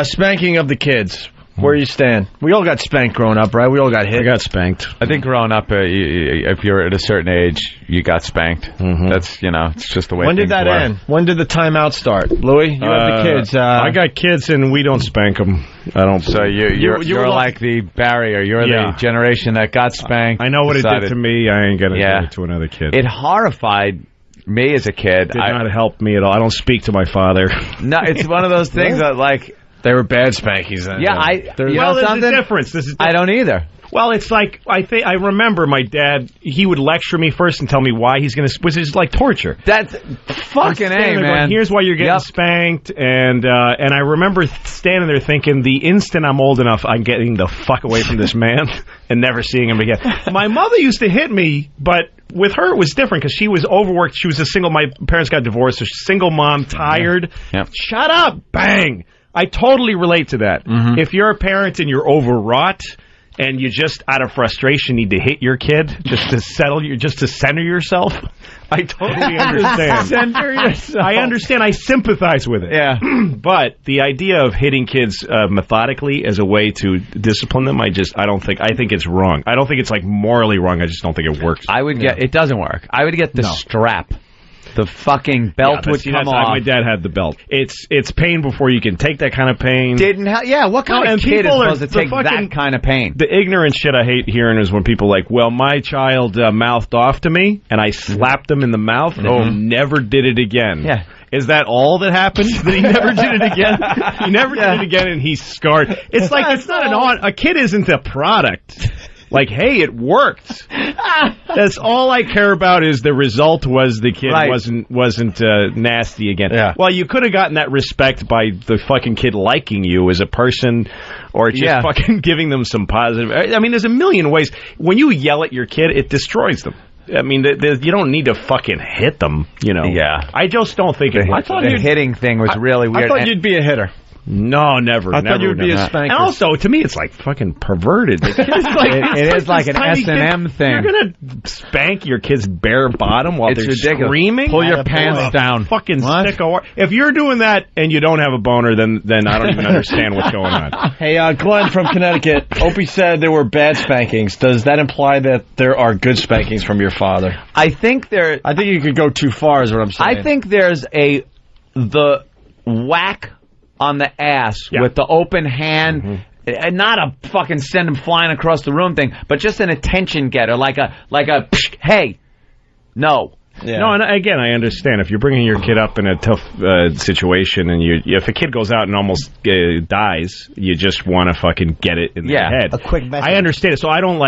Spanking of the kids. Where you stand? We all got spanked growing up, right? We all got hit. I got spanked. I think growing up, if you're at a certain age, you got spanked. Mm-hmm. That's, it's just the way. When did that end? When did the timeout start? Louis, you have the kids. I got kids, and we don't spank them. I don't. So you're like the barrier. You're the generation that got spanked. I know what it did to me. I ain't gonna do it to another kid. It horrified me as a kid. It did not help me at all. I don't speak to my father. No, it's one of those things that like. They were bad spankies then. Yeah, there's a difference. I don't either. Well, it's like I remember my dad. He would lecture me first and tell me why he's going to, which is like torture. That's fucking A, man. Going, here's why you're getting spanked, and I remember standing there thinking, the instant I'm old enough, I'm getting the fuck away from this man and never seeing him again. My mother used to hit me, but with her it was different because she was overworked. She was my parents got divorced, so she's a single mom, tired. Yep. Shut up, bang. I totally relate to that. Mm-hmm. If you're a parent and you're overwrought and you just, out of frustration, need to hit your kid just to center yourself, I totally understand. Center yourself. I understand. I sympathize with it. Yeah. But the idea of hitting kids methodically as a way to discipline them, I think it's wrong. I don't think it's like morally wrong. I just don't think it works. It doesn't work. I would get the strap. The fucking belt would come off. My dad had the belt. It's pain before you can take that kind of pain. What kind of kid is supposed to take that kind of pain? The ignorant shit I hate hearing is when people are like, well, my child mouthed off to me, and I slapped him in the mouth, and never did it again. Yeah. Is that all that happened? That he never did it again? He never did it again, and he's scarred. It's like, it's not a kid isn't a product. Like, hey, it worked. That's all I care about is the result was the kid wasn't nasty again. Yeah. Well, you could have gotten that respect by the fucking kid liking you as a person or just fucking giving them some positive. I mean, there's a million ways. When you yell at your kid, it destroys them. I mean, you don't need to fucking hit them, Yeah. I just don't think it works. I thought the hitting thing was really weird. I thought you'd be a hitter. No, never. I thought you would be a spanker. And also, to me, it's like fucking perverted. It is like an S&M thing. You're going to spank your kid's bare bottom while they're ridiculous. Screaming? Pull your pants down. Fucking stick of... If you're doing that and you don't have a boner, then I don't even understand what's going on. Hey, Glenn from Connecticut. Opie said there were bad spankings. Does that imply that there are good spankings from your father? I think you could go too far is what I'm saying. I think there's the whack on the ass with the open hand, and not a fucking send him flying across the room thing, but just an attention getter, like a hey, no. Yeah. No, and again, I understand. If you're bringing your kid up in a tough situation, and if a kid goes out and almost dies, you just want to fucking get it in the head. A quick message. I understand it. So I don't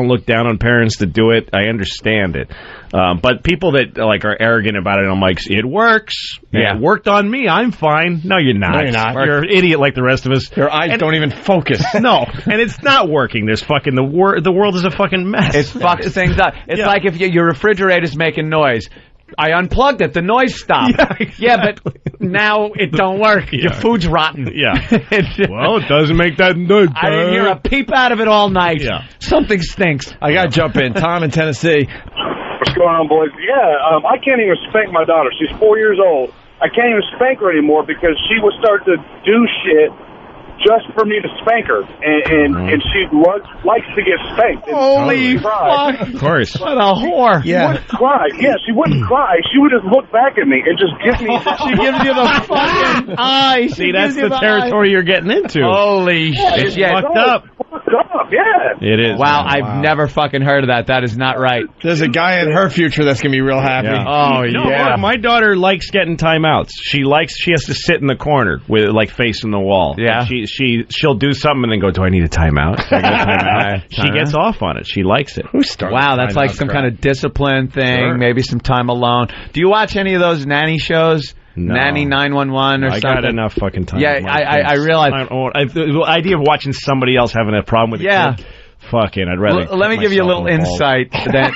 look down on parents that do it. I understand it. But people that are arrogant about it, I'm like, it works. Yeah. It worked on me. I'm fine. No, you're not. No, you're not. You're an idiot like the rest of us. Your eyes don't even focus. No, and it's not working. There's fucking the world is a fucking mess. It fucks things up. It's like if your refrigerator's making noise. I unplugged it. The noise stopped. Yeah, but now it don't work. Yeah. Your food's rotten. Yeah. Well, it doesn't make that noise. I didn't hear a peep out of it all night. Yeah. Something stinks. I got to jump in. Tom in Tennessee. What's going on, boys? Yeah, I can't even spank my daughter. She's 4 years old. I can't even spank her anymore because she would start to do shit just for me to spank her, and she likes to get spanked. Holy fuck! Of course. What a whore! She wouldn't cry. Yeah, she wouldn't cry. She would just look back at me and just give me. She gives you the fucking eye. See, that's the territory you're getting into. Holy shit! It's fucked up. Yeah. It is. Wow, I've never fucking heard of that. That is not right. There's a guy in her future that's gonna be real happy. Yeah. Oh yeah. Look, my daughter likes getting timeouts. She has to sit in the corner with facing the wall. Yeah. She'll do something and then go, do I need a timeout? She gets off on it. She likes it. Wow, that's like some kind of discipline thing. Sure. Maybe some time alone. Do you watch any of those nanny shows? No. Nanny 911 or something? I got enough fucking time. Yeah, I realize. The idea of watching somebody else having a problem with a kid. Fucking, I'd rather. Let me give you a little insight. That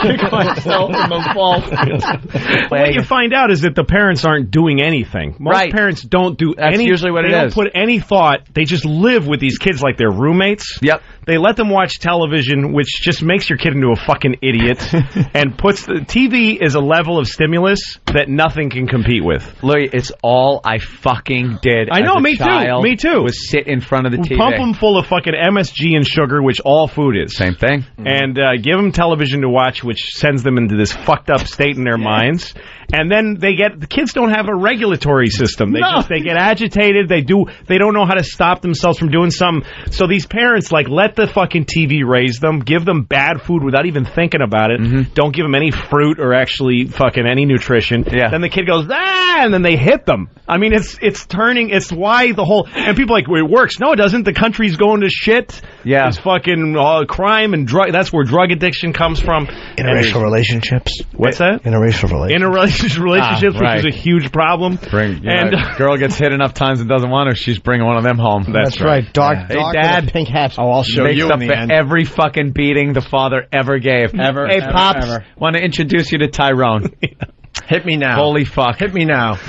kick myself in the balls. What you find out is that the parents aren't doing anything. Most parents don't do That's any. usually what it is. They don't put any thought. They just live with these kids like they're roommates. Yep. They let them watch television, which just makes your kid into a fucking idiot, and puts the TV is a level of stimulus that nothing can compete with. Louis, it's all I fucking did. I know, as a me child too. Me too. Was sit in front of the TV. Pump them full of fucking MSG and sugar, which all food is. Same thing. And give them television to watch, which sends them into this fucked up state in their minds. And then the kids don't have a regulatory system. They get agitated. They don't know how to stop themselves from doing something. So these parents let the fucking TV raise them, give them bad food without even thinking about it. Mm-hmm. Don't give them any fruit or actually fucking any nutrition. Yeah. Then the kid goes, and then they hit them. I mean, it's why the whole, and people it works. No, it doesn't. The country's going to shit. Yeah. It's fucking crime and drug. That's where drug addiction comes from. Interracial relationships. What's that? Interracial relationships. Relationships, which is a huge problem. Girl gets hit enough times and doesn't want her, she's bringing one of them home. That's right. Dark hey, Dad. Pink hats. I'll show you in the end. Every fucking beating the father ever gave. Hey, Pops, want to introduce you to Tyrone. Hit me now. Holy fuck. Hit me now.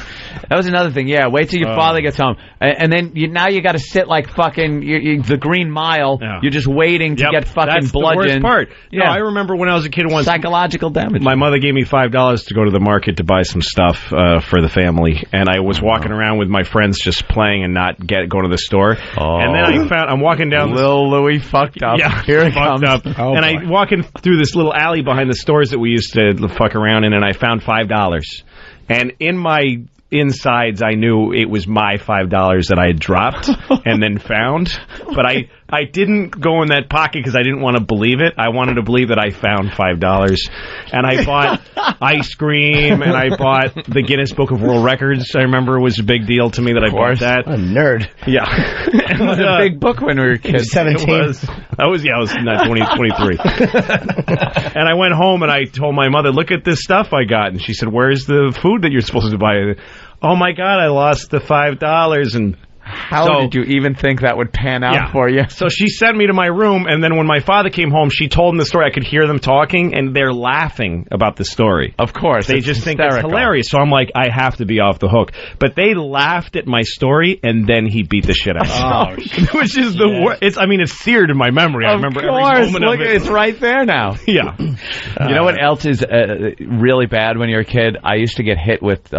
That was another thing. Yeah, wait till your father gets home. And then now you got to sit like fucking the Green Mile. Yeah. You're just waiting to get fucking bludgeoned. That's the worst part. Yeah. No, I remember when I was a kid once. Psychological damage. My mother gave me $5 to go to the market to buy some stuff for the family. And I was walking around with my friends just playing and not going to the store. Oh. And then I'm walking down. Little Louie fucked up. Yeah, here it comes. Up. Oh, and I'm walking through this little alley behind the stores that we used to fuck around in, and I found $5. And in my insides, I knew it was my $5 that I had dropped and then found. But I didn't go in that pocket because I didn't want to believe it. I wanted to believe that I found $5. And I bought ice cream, and I bought the Guinness Book of World Records. I remember it was a big deal to me that I bought that. What a nerd. Yeah. It was a big book when we were kids. 17. I was not 23. And I went home and I told my mother, look at this stuff I got. And she said, where's the food that you're supposed to buy? Oh my God, I lost the $5. And how did you even think that would pan out for you? So she sent me to my room, and then when my father came home, she told him the story. I could hear them talking, and they're laughing about the story. Of course. They just think it's hilarious. So I'm like, I have to be off the hook. But they laughed at my story, and then he beat the shit out of me. Which is the worst. It's seared in my memory. I remember every moment of it. It's right there now. Yeah. You know what else is really bad when you're a kid? I used to get hit with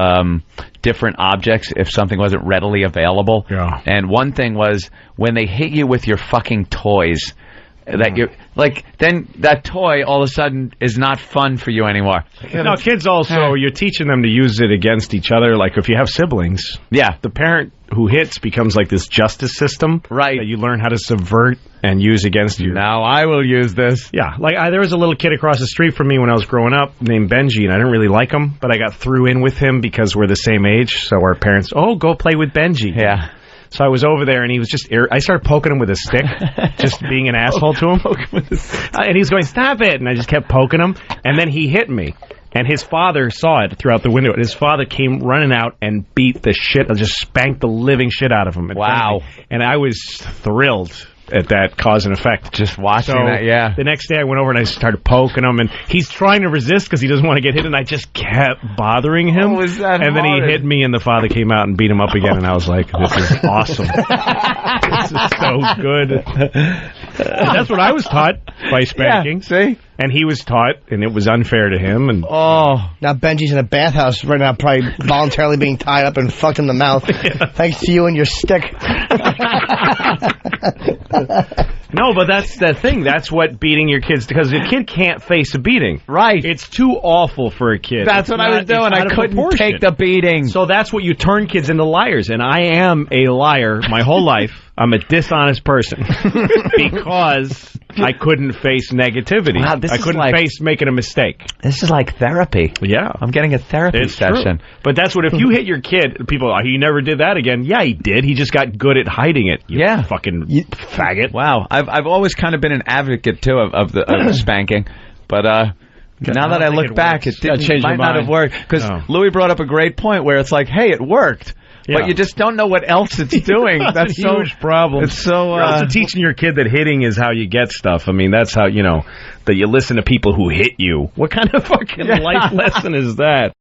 different objects if something wasn't readily available. Yeah. And one thing was when they hit you with your fucking toys. That you're then that toy all of a sudden is not fun for you anymore. No, kids also, you're teaching them to use it against each other. Like if you have siblings, the parent who hits becomes like this justice system, right? That you learn how to subvert and use against you. Now I will use this. Yeah, there was a little kid across the street from me when I was growing up named Benji, and I didn't really like him, but I got through in with him because we're the same age. So our parents, go play with Benji. Yeah. So I was over there, and he was just... I started poking him with a stick, just being an asshole to him. And he was going, stop it! And I just kept poking him, and then he hit me. And his father saw it throughout the window, and his father came running out and beat the shit, just spanked the living shit out of him. Wow. And I was thrilled at that cause and effect. Just watching that, yeah. The next day I went over and I started poking him, and he's trying to resist because he doesn't want to get hit, and I just kept bothering him. Oh, is that and then he hit me, and the father came out and beat him up again, and I was like, this is awesome. This is so good. And that's what I was taught by spanking. Yeah, see? And he was taught, and it was unfair to him. And now Benji's in a bathhouse right now, probably voluntarily being tied up and fucked in the mouth. Thanks to you and your stick. No, but that's the thing. That's what beating your kids, because a kid can't face a beating. Right. It's too awful for a kid. That's what I was doing. I couldn't take the beating. So that's what you turn kids into liars. And I am a liar my whole life. I'm a dishonest person because I couldn't face negativity. Wow, I couldn't face making a mistake. This is like therapy. Yeah. I'm getting a therapy session. True. But that's what, if you hit your kid, people, he never did that again. Yeah, he did. He just got good at hiding it. You fucking faggot. Wow. I've always kind of been an advocate, too, of spanking. But now that I look back, it might not have worked. Because Louis brought up a great point where it's like, hey, it worked. but you just don't know what else it's doing. That's a huge problem. It's so. You're also teaching your kid that hitting is how you get stuff. I mean, that's how that you listen to people who hit you. What kind of fucking life lesson is that?